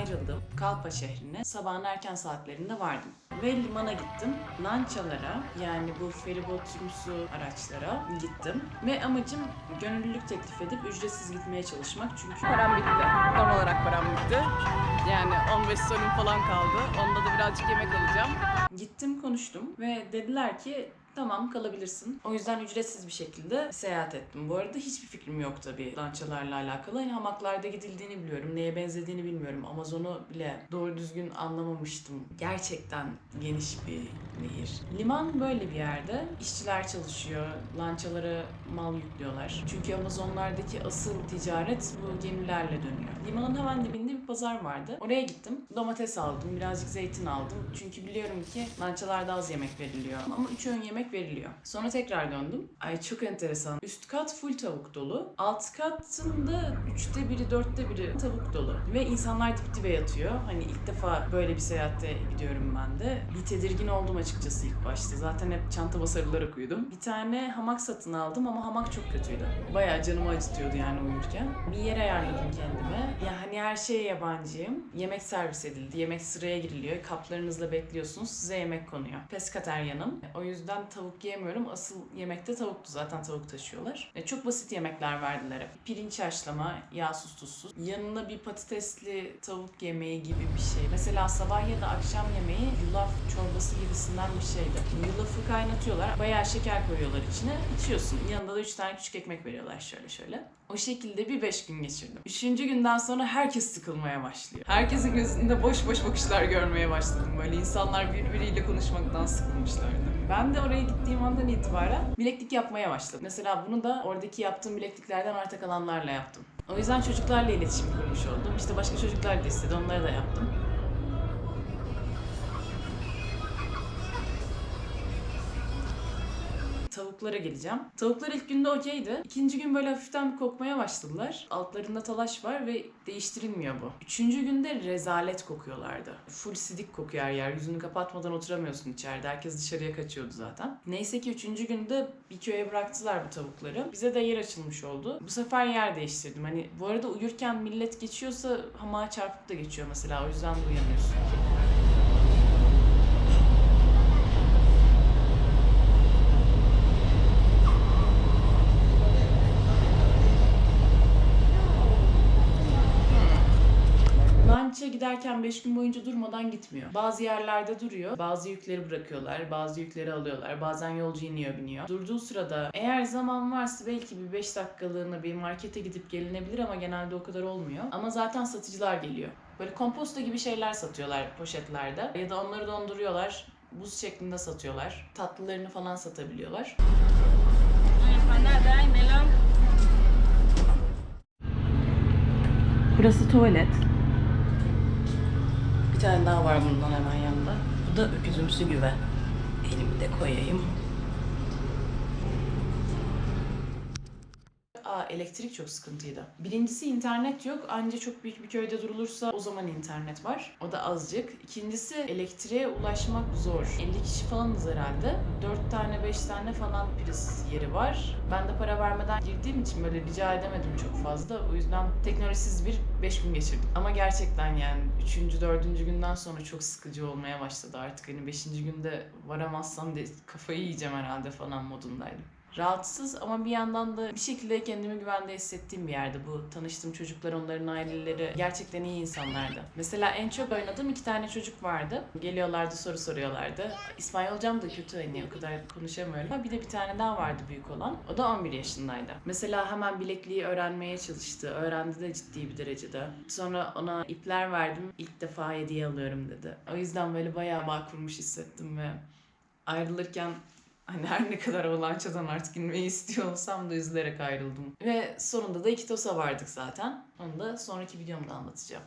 ayrıldım. Kalpa şehrine sabahın erken saatlerinde vardım. Ve limana gittim. Lançalara, yani bu feribotumsu araçlara gittim. Ve amacım gönüllülük teklif edip ücretsiz gitmeye çalışmak. Çünkü Param bitti. Tam olarak param bitti. Yani 15 sorum falan kaldı. Onda da birazcık yemek alacağım. gittim, konuştum ve dediler ki tamam, kalabilirsin. O yüzden ücretsiz bir şekilde seyahat ettim. Bu arada hiçbir fikrim yok tabii lançalarla alakalı. Hani hamaklarda gidildiğini biliyorum. Neye benzediğini bilmiyorum. Amazon'u bile doğru düzgün anlamamıştım. Gerçekten geniş bir nehir. Liman böyle bir yerde. İşçiler çalışıyor. Lançalara mal yüklüyorlar. Çünkü Amazonlardaki asıl ticaret bu gemilerle dönüyor. Limanın hemen dibinde bir pazar vardı. Oraya gittim. Domates aldım. Birazcık zeytin aldım. Çünkü biliyorum ki lançalarda az yemek veriliyor. Ama 3 öğün yemek veriliyor. Sonra tekrar döndüm. Ay çok enteresan. Üst kat full tavuk dolu. Alt katında 3'te biri 4'te biri tavuk dolu. Ve insanlar dip dibe yatıyor. Hani ilk defa böyle bir seyahatte gidiyorum ben de. Bir tedirgin oldum açıkçası ilk başta. Zaten hep çanta basarılarak uyudum. Bir tane hamak satın aldım ama hamak çok kötüydü. Bayağı canımı acıtıyordu yani uyurken. Bir yer ayarladım kendime. Ya hani her şeye yabancıyım. Yemek servis edildi. Yemek sıraya giriliyor. Kaplarınızla bekliyorsunuz. Size yemek konuyor. Peskateryanım. O yüzden tavuk yiyemiyorum. Asıl yemekte tavuktu. Zaten tavuk taşıyorlar. Çok basit yemekler verdiler hep. Pirinç haşlama, yağsız tuzsuz. Yanına bir patatesli tavuk yemeği gibi bir şey. Mesela sabah ya da akşam yemeği yulaf çorbası gibisinden bir şeydi. Yulafı kaynatıyorlar. Bayağı şeker koyuyorlar içine. İçiyorsun. Yanında da 3 tane küçük ekmek veriyorlar şöyle şöyle. O şekilde bir 5 gün geçirdim. 3. günden sonra herkes sıkılmaya başlıyor. Herkesin gözünde boş boş bakışlar görmeye başladım. Böyle insanlar birbiriyle konuşmaktan sıkılmışlardı. Ben de oraya gittiğim andan itibaren bileklik yapmaya başladım. Mesela bunu da oradaki yaptığım bilekliklerden arta kalanlarla yaptım. O yüzden çocuklarla iletişim kurmuş oldum. İşte başka çocuklar da istedi, onları da yaptım. Tavuklara geleceğim. Tavuklar ilk günde okeydi. İkinci gün böyle hafiften bir kokmaya başladılar. Altlarında talaş var ve değiştirilmiyor bu. Üçüncü günde rezalet kokuyorlardı. Full sidik kokuyor her yer. Yüzünü kapatmadan oturamıyorsun içeride. Herkes dışarıya kaçıyordu zaten. Neyse ki üçüncü günde bir köye bıraktılar bu tavukları. Bize de yer açılmış oldu. Bu sefer yer değiştirdim. Hani bu arada uyurken millet geçiyorsa hamağa çarpıp da geçiyor mesela. O yüzden de uyanıyorsun. Lanç'a giderken 5 gün boyunca durmadan gitmiyor. Bazı yerlerde duruyor, bazı yükleri bırakıyorlar, bazı yükleri alıyorlar, bazen yolcu iniyor biniyor. Durduğu sırada eğer zaman varsa belki bir 5 dakikalığına bir markete gidip gelinebilir ama genelde o kadar olmuyor. Ama zaten satıcılar geliyor. Böyle komposto gibi şeyler satıyorlar poşetlerde ya da onları donduruyorlar, buz şeklinde satıyorlar. Tatlılarını falan satabiliyorlar. Burası tuvalet. Bir tane daha var bundan hemen yanında. Bu da öküzümsü güve. Elimi de koyayım. Elektrik çok sıkıntıydı. Birincisi internet yok. Anca çok büyük bir köyde durulursa o zaman internet var. O da azıcık. İkincisi elektriğe ulaşmak zor. 50 kişi falanız herhalde. 4 tane 5 tane falan priz yeri var. Ben de para vermeden girdiğim için böyle rica edemedim çok fazla. O yüzden teknolojisiz bir 5 gün geçirdim. Ama gerçekten yani 3. 4. günden sonra çok sıkıcı olmaya başladı artık. Hani 5. günde varamazsam de kafayı yiyeceğim herhalde falan modundaydım. Rahatsız ama bir yandan da bir şekilde kendimi güvende hissettiğim bir yerde. Bu tanıştığım çocuklar, onların aileleri gerçekten iyi insanlardı. Mesela en çok oynadığım 2 tane çocuk vardı. Geliyorlardı, soru soruyorlardı. İspanyolcam da kötü, hani o kadar konuşamıyorum. Bir de bir tane daha vardı büyük olan. O da 11 yaşındaydı. Mesela hemen bilekliği öğrenmeye çalıştı. Öğrendi de ciddi bir derecede. Sonra ona ipler verdim. İlk defa hediye alıyorum dedi. O yüzden böyle bayağı bağ kurmuş hissettim ve ayrılırken hani her ne kadar o lançadan artık inmeyi istiyor olsam da üzülerek ayrıldım. Ve sonunda da Ikitos'a vardık zaten. Onu da sonraki videomda anlatacağım.